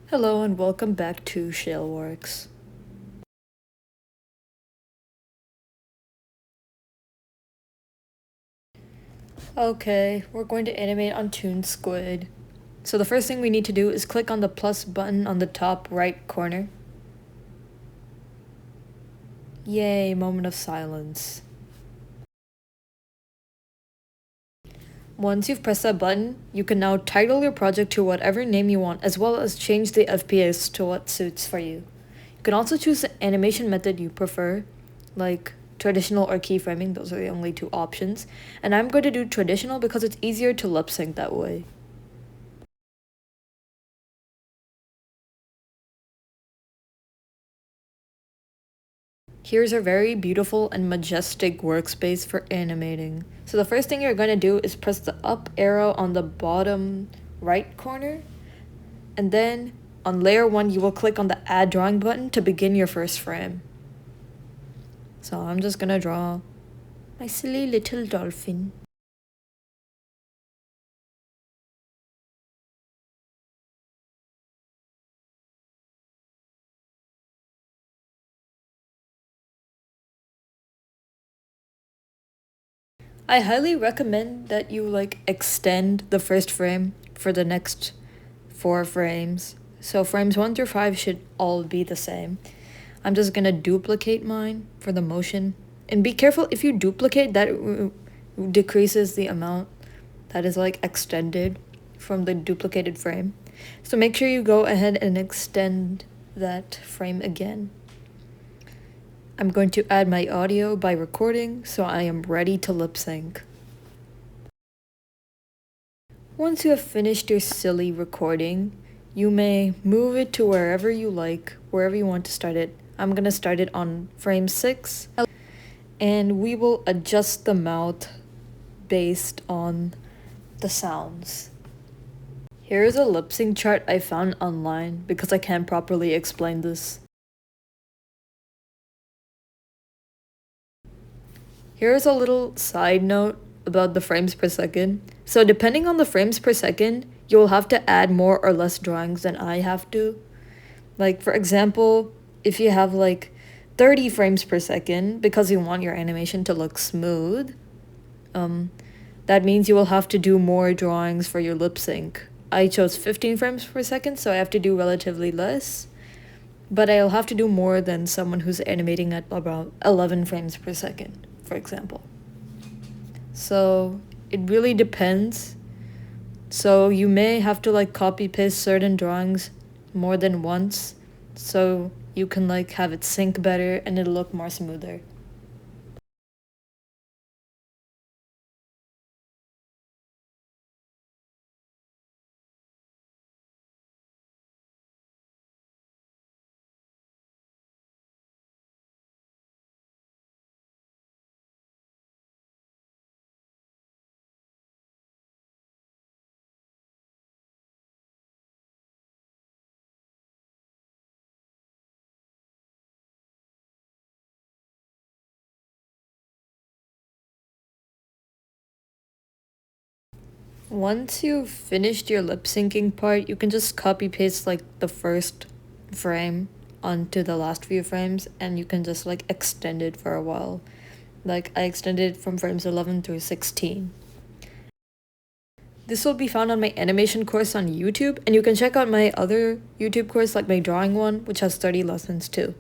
Hello and welcome back to Shaleworks. Okay, we're going to animate on ToonSquid. So the first thing we need to do is click on the plus button on the top right corner. Yay, moment of silence. Once you've pressed that button, you can now title your project to whatever name you want, as well as change the FPS to what suits for you. You can also choose the animation method you prefer, like traditional or keyframing. Those are the only two options. And I'm going to do traditional because it's easier to lip sync that way. Here's a very beautiful and majestic workspace for animating. So the first thing you're going to do is press the up arrow on the bottom right corner, and then on layer 1 you will click on the add drawing button to begin your first frame. So I'm just gonna draw my silly little dolphin. I highly recommend that you extend the first frame for the next 4 frames. So frames 1 through 5 should all be the same. I'm just gonna duplicate mine for the motion. And be careful, if you duplicate, that decreases the amount that is extended from the duplicated frame. So make sure you go ahead and extend that frame again. I'm going to add my audio by recording, so I am ready to lip sync. Once you have finished your silly recording, you may move it to wherever you like, wherever you want to start it. I'm gonna start it on frame 6, and we will adjust the mouth based on the sounds. Here is a lip sync chart I found online because I can't properly explain this. Here's a little side note about the frames per second. So depending on the frames per second, you'll have to add more or less drawings than I have to. Like for example, if you have 30 frames per second because you want your animation to look smooth, that means you will have to do more drawings for your lip sync. I chose 15 frames per second, so I have to do relatively less, but I'll have to do more than someone who's animating at about 11 frames per second, for example. So it really depends. So you may have to copy paste certain drawings more than once, so you can have it sync better and it'll look more smoother. Once you've finished your lip syncing part, you can just copy paste the first frame onto the last few frames, and you can just extend it for a while. I extended it from frames 11 through 16. This will be found on my animation course on YouTube, and you can check out my other YouTube course, my drawing one, which has 30 lessons too.